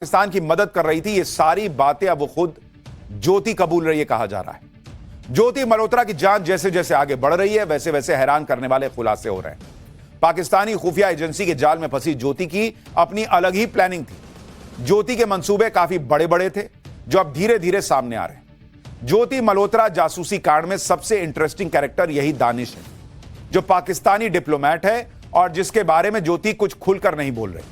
पाकिस्तान की मदद कर रही थी, ये सारी बातें अब वो खुद ज्योति कबूल रही है कहा जा रहा है। ज्योति मल्होत्रा की जांच जैसे जैसे आगे बढ़ रही है वैसे वैसे हैरान करने वाले खुलासे हो रहे हैं। पाकिस्तानी खुफिया एजेंसी के जाल में फंसी ज्योति की अपनी अलग ही प्लानिंग थी। ज्योति के मंसूबे काफी बड़े बड़े थे जो अब धीरे धीरे सामने आ रहे हैं। ज्योति मल्होत्रा जासूसी कांड में सबसे इंटरेस्टिंग कैरेक्टर यही दानिश है, जो पाकिस्तानी डिप्लोमेट है और जिसके बारे में ज्योति कुछ खुलकर नहीं बोल रही।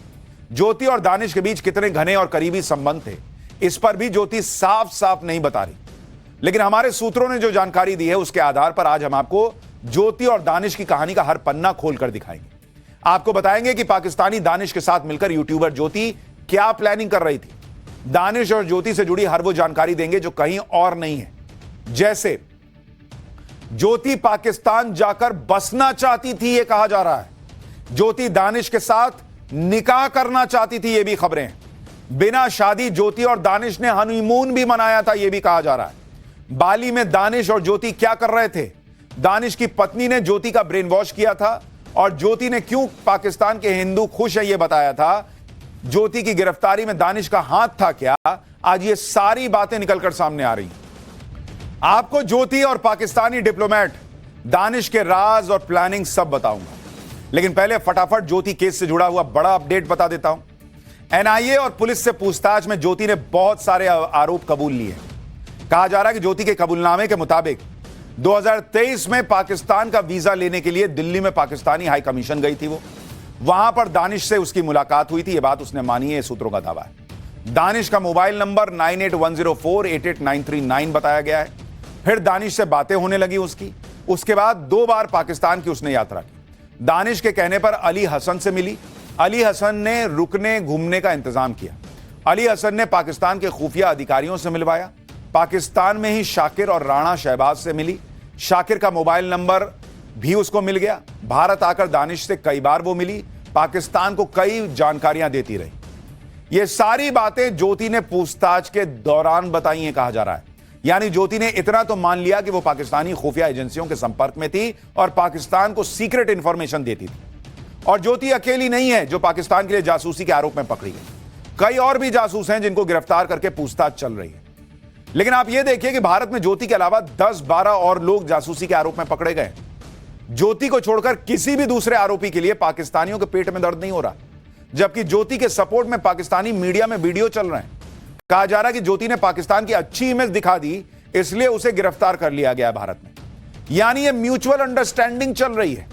ज्योति और दानिश के बीच कितने घने और करीबी संबंध थे, इस पर भी ज्योति साफ साफ नहीं बता रही। लेकिन हमारे सूत्रों ने जो जानकारी दी है उसके आधार पर आज हम आपको ज्योति और दानिश की कहानी का हर पन्ना खोलकर दिखाएंगे। आपको बताएंगे कि पाकिस्तानी दानिश के साथ मिलकर यूट्यूबर ज्योति क्या प्लानिंग कर रही थी। दानिश और ज्योति से जुड़ी हर वो जानकारी देंगे जो कहीं और नहीं है। जैसे ज्योति पाकिस्तान जाकर बसना चाहती थी, यह कहा जा रहा है। ज्योति दानिश के साथ निकाह करना चाहती थी, यह भी खबरें हैं। बिना शादी ज्योति और दानिश ने हनीमून भी मनाया था, यह भी कहा जा रहा है। बाली में दानिश और ज्योति क्या कर रहे थे? दानिश की पत्नी ने ज्योति का ब्रेन वॉश किया था और ज्योति ने क्यों पाकिस्तान के हिंदू खुश है यह बताया था। ज्योति की गिरफ्तारी में दानिश का हाथ था क्या? आज ये सारी बातें निकलकर सामने आ रही हैं। आपको ज्योति और पाकिस्तानी डिप्लोमेट दानिश के राज और प्लानिंग सब बताऊंगा, लेकिन पहले फटाफट ज्योति केस से जुड़ा हुआ बड़ा अपडेट बता देता हूं। एनआईए और पुलिस से पूछताछ में ज्योति ने बहुत सारे आरोप कबूल लिए। कहा जा रहा है कि ज्योति के कबूलनामे के मुताबिक 2023 में पाकिस्तान का वीजा लेने के लिए दिल्ली में पाकिस्तानी हाई कमीशन गई थी। वो वहां पर दानिश से उसकी मुलाकात हुई थी, यह बात उसने मानी है, सूत्रों का दावा है। दानिश का मोबाइल नंबर 9810488939 बताया गया है। फिर दानिश से बातें होने लगी उसकी। उसके बाद 2 बार पाकिस्तान की उसने यात्रा की। दानिश के कहने पर अली हसन से मिली। अली हसन ने रुकने घूमने का इंतजाम किया। अली हसन ने पाकिस्तान के खुफिया अधिकारियों से मिलवाया। पाकिस्तान में ही शाकिर और राणा शहबाज से मिली। शाकिर का मोबाइल नंबर भी उसको मिल गया। भारत आकर दानिश से कई बार वो मिली, पाकिस्तान को कई जानकारियां देती रही। ये सारी बातें ज्योति ने पूछताछ के दौरान बताई हैं, कहा जा रहा है। यानी ज्योति ने इतना तो मान लिया कि वो पाकिस्तानी खुफिया एजेंसियों के संपर्क में थी और पाकिस्तान को सीक्रेट इंफॉर्मेशन देती थी। और ज्योति अकेली नहीं है जो पाकिस्तान के लिए जासूसी के आरोप में पकड़ी गई। कई और भी जासूस हैं जिनको गिरफ्तार करके पूछताछ चल रही है। लेकिन आप यह देखिए कि भारत में ज्योति के अलावा 10-12 और लोग जासूसी के आरोप में पकड़े गए। ज्योति को छोड़कर किसी भी दूसरे आरोपी के लिए पाकिस्तानियों के पेट में दर्द नहीं हो रहा, जबकि ज्योति के सपोर्ट में पाकिस्तानी मीडिया में वीडियो चल रहे हैं। कहा जा रहा है कि ज्योति ने पाकिस्तान की अच्छी इमेज दिखा दी, इसलिए उसे गिरफ्तार कर लिया गया भारत में। यानी यह म्यूचुअल अंडरस्टैंडिंग चल रही है।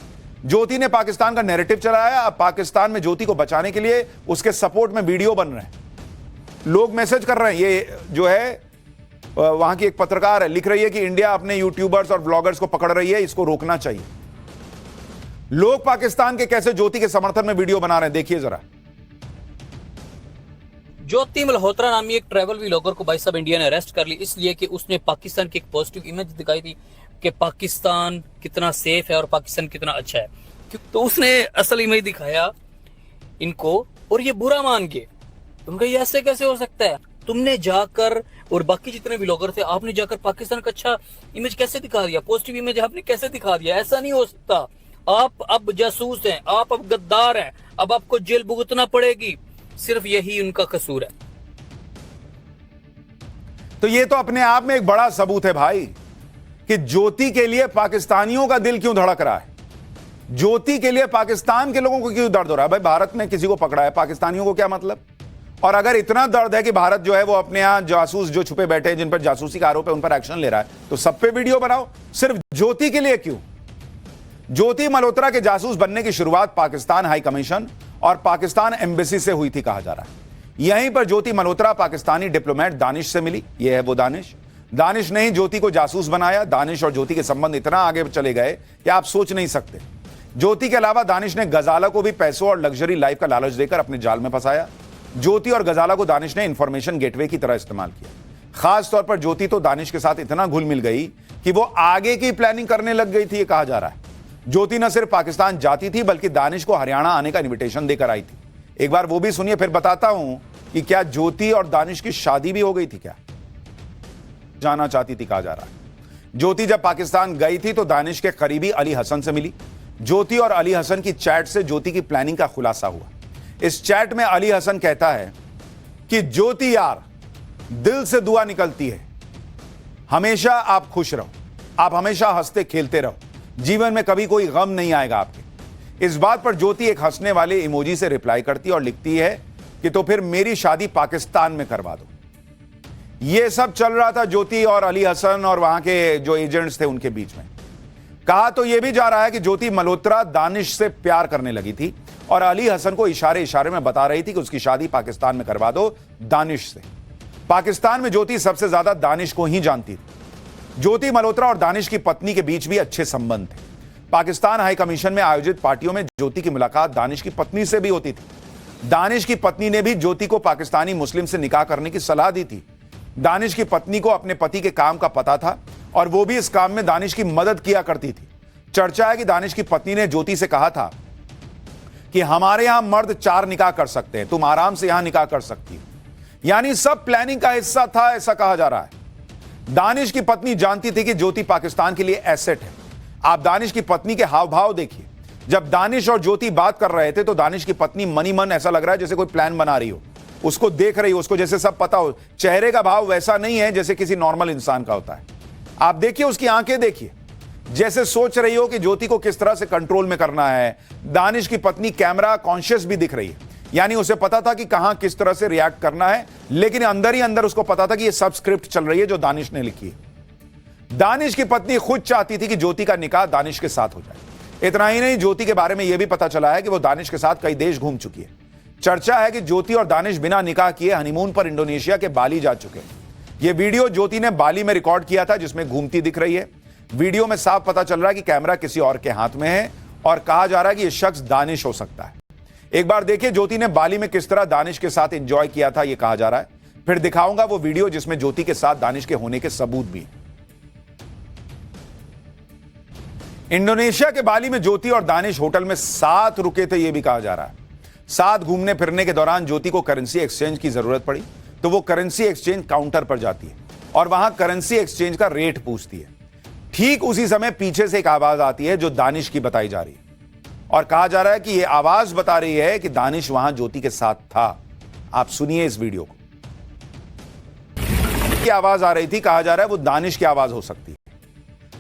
ज्योति ने पाकिस्तान का नैरेटिव चलाया, अब पाकिस्तान में ज्योति को बचाने के लिए उसके सपोर्ट में वीडियो बन रहे हैं। लोग मैसेज कर रहे हैं। ये जो है वहां की एक पत्रकार है, लिख रही है कि इंडिया अपने यूट्यूबर्स और ब्लॉगर्स को पकड़ रही है, इसको रोकना चाहिए। लोग पाकिस्तान के कैसे ज्योति के समर्थन में वीडियो बना रहे हैं, देखिए जरा। ज्योति मल्होत्रा नामी एक ट्रैवल व्लॉगर को भाई साहब इंडिया ने अरेस्ट कर ली, इसलिए कि उसने पाकिस्तान की एक पॉजिटिव इमेज दिखाई थी कि पाकिस्तान कितना सेफ है और पाकिस्तान कितना अच्छा है। तो उसने असल इमेज दिखाया इनको और ये बुरा मान के उनका ये ऐसे कैसे हो सकता है। तुमने जाकर और बाकी जितने व्लॉगर थे, आपने जाकर पाकिस्तान का अच्छा इमेज कैसे दिखा दिया, पॉजिटिव इमेज आपने कैसे दिखा दिया। ऐसा नहीं हो सकता। आप अब जासूस हैं, आप अब गद्दार हैं, अब आपको जेल भुगतना पड़ेगी। सिर्फ यही उनका कसूर है। तो ये तो अपने आप में एक बड़ा सबूत है भाई कि ज्योति के लिए पाकिस्तानियों का दिल क्यों धड़क रहा है। ज्योति के लिए पाकिस्तान के लोगों को क्यों दर्द हो रहा है। भाई भारत ने किसी को पकड़ा है, पाकिस्तानियों को क्या मतलब। और अगर इतना दर्द है कि भारत जो है वो अपने यहां जासूस जो छुपे बैठे हैं, जिन पर जासूसी का आरोप है, उन पर एक्शन ले रहा है, तो सब पे वीडियो बनाओ। सिर्फ ज्योति के लिए क्यों? ज्योति मल्होत्रा के जासूस बनने की शुरुआत पाकिस्तान हाई कमीशन और पाकिस्तान एम्बेसी से हुई थी, कहा जा रहा है। यहीं पर ज्योति मल्होत्रा पाकिस्तानी डिप्लोमेट दानिश से मिली। यह है वो दानिश। दानिश ने ही ज्योति को जासूस बनाया। दानिश और ज्योति के संबंध इतना आगे चले गए कि आप सोच नहीं सकते। ज्योति के अलावा दानिश ने गजाला को भी पैसों और लग्जरी लाइफ का लालच देकर अपने जाल में फंसाया। ज्योति और गजाला को दानिश ने इंफॉर्मेशन गेटवे की तरह इस्तेमाल किया। खास तौर पर ज्योति तो दानिश के साथ इतना घुल मिल गई कि वो आगे की प्लानिंग करने लग गई थी, ये कहा जा रहा है। ज्योति न सिर्फ पाकिस्तान जाती थी बल्कि दानिश को हरियाणा आने का इनविटेशन देकर आई थी। एक बार वो भी सुनिए, फिर बताता हूं कि क्या ज्योति और दानिश की शादी भी हो गई थी, क्या जाना चाहती थी, कहा जा रहा है। ज्योति जब पाकिस्तान गई थी तो दानिश के करीबी अली हसन से मिली। ज्योति और अली हसन की चैट से ज्योति की प्लानिंग का खुलासा हुआ। इस चैट में अली हसन कहता है कि ज्योति यार, दिल से दुआ निकलती है, हमेशा आप खुश रहो, आप हमेशा हंसते खेलते रहो, जीवन में कभी कोई गम नहीं आएगा आपके। इस बात पर ज्योति एक हंसने वाले इमोजी से रिप्लाई करती है और लिखती है कि तो फिर मेरी शादी पाकिस्तान में करवा दो। यह सब चल रहा था ज्योति और अली हसन और वहां के जो एजेंट्स थे उनके बीच में। कहा तो यह भी जा रहा है कि ज्योति मल्होत्रा दानिश से प्यार करने लगी थी और अली हसन को इशारे इशारे में बता रही थी कि उसकी शादी पाकिस्तान में करवा दो दानिश से। पाकिस्तान में ज्योति सबसे ज्यादा दानिश को ही जानती थी। ज्योति मल्होत्रा और दानिश की पत्नी के बीच भी अच्छे संबंध थे। पाकिस्तान हाई कमीशन में आयोजित पार्टियों में ज्योति की मुलाकात दानिश की पत्नी से भी होती थी। दानिश की पत्नी ने भी ज्योति को पाकिस्तानी मुस्लिम से निकाह करने की सलाह दी थी। दानिश की पत्नी को अपने पति के काम का पता था और वो भी इस काम में दानिश की मदद किया करती थी। चर्चा है कि दानिश की पत्नी ने ज्योति से कहा था कि हमारे यहां मर्द 4 निकाह कर सकते हैं, तुम आराम से यहां निकाह कर सकती हो। यानी सब प्लानिंग का हिस्सा था, ऐसा कहा जा रहा है। दानिश की पत्नी जानती थी कि ज्योति पाकिस्तान के लिए एसेट है। आप दानिश की पत्नी के हाव भाव देखिए। जब दानिश और ज्योति बात कर रहे थे तो दानिश की पत्नी मनी मन ऐसा लग रहा है जैसे कोई प्लान बना रही हो, उसको देख रही हो, उसको जैसे सब पता हो। चेहरे का भाव वैसा नहीं है जैसे किसी नॉर्मल इंसान का होता है। आप देखिए उसकी आंखें देखिए, जैसे सोच रही हो कि ज्योति को किस तरह से कंट्रोल में करना है। दानिश की पत्नी कैमरा कॉन्शियस भी दिख रही है, यानी उसे पता था कि कहां किस तरह से रिएक्ट करना है, लेकिन अंदर ही अंदर उसको पता था कि यह सब स्क्रिप्ट चल रही है जो दानिश ने लिखी है। दानिश की पत्नी खुद चाहती थी कि ज्योति का निकाह दानिश के साथ हो जाए। इतना ही नहीं, ज्योति के बारे में यह भी पता चला है कि वो दानिश के साथ कई देश घूम चुकी है। चर्चा है कि ज्योति और दानिश बिना निकाह किए हनीमून पर इंडोनेशिया के बाली जा चुके हैं। यह वीडियो ज्योति ने बाली में रिकॉर्ड किया था, जिसमें घूमती दिख रही है। वीडियो में साफ पता चल रहा है कि कैमरा किसी और के हाथ में है और कहा जा रहा है कि यह शख्स दानिश हो सकता है। एक बार देखिए ज्योति ने बाली में किस तरह दानिश के साथ एंजॉय किया था, यह कहा जा रहा है। फिर दिखाऊंगा वो वीडियो जिसमें ज्योति के साथ दानिश के होने के सबूत भी हैं। इंडोनेशिया के बाली में ज्योति और दानिश होटल में साथ रुके थे, यह भी कहा जा रहा है। साथ घूमने फिरने के दौरान ज्योति को करेंसी एक्सचेंज की जरूरत पड़ी तो वो करेंसी एक्सचेंज काउंटर पर जाती है और वहां करेंसी एक्सचेंज का रेट पूछती है। ठीक उसी समय पीछे से एक आवाज आती है जो दानिश की बताई जा रही है और कहा जा रहा है कि यह आवाज बता रही है कि दानिश वहां ज्योति के साथ था। आप सुनिए इस वीडियो को। की आवाज आ रही थी, कहा जा रहा है वो दानिश की आवाज हो सकती है।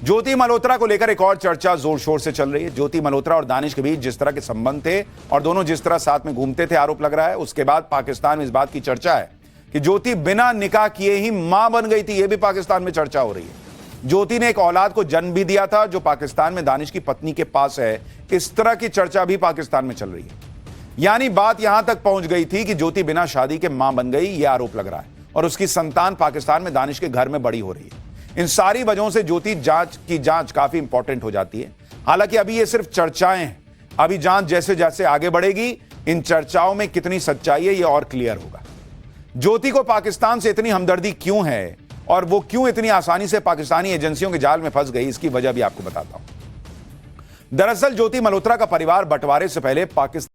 ज्योति मल्होत्रा को लेकर एक और चर्चा जोर शोर से चल रही है। ज्योति मल्होत्रा और दानिश के बीच जिस तरह के संबंध थे और दोनों जिस तरह साथ में घूमते थे, आरोप लग रहा है। उसके बाद पाकिस्तान में इस बात की चर्चा है कि ज्योति बिना निकाह किए ही मां बन गई थी। यह भी पाकिस्तान में चर्चा हो रही है। ज्योति ने एक औलाद को जन्म भी दिया था जो पाकिस्तान में दानिश की पत्नी के पास है। इस तरह की चर्चा भी पाकिस्तान में चल रही है। यानी बात यहां तक पहुंच गई थी कि ज्योति बिना शादी के मां बन गई, यह आरोप लग रहा है और उसकी संतान पाकिस्तान में दानिश के घर में बड़ी हो रही है। इन सारी वजहों से ज्योति जांच काफी इंपॉर्टेंट हो जाती है। हालांकि अभी ये सिर्फ चर्चाएं हैं। अभी जांच जैसे जैसे आगे बढ़ेगी, इन चर्चाओं में कितनी सच्चाई है ये और क्लियर होगा। ज्योति को पाकिस्तान से इतनी हमदर्दी क्यों है और वो क्यों इतनी आसानी से पाकिस्तानी एजेंसियों के जाल में फंस गई, इसकी वजह भी आपको बताता हूं। दरअसल ज्योति मल्होत्रा का परिवार बंटवारे से पहले पाकिस्तान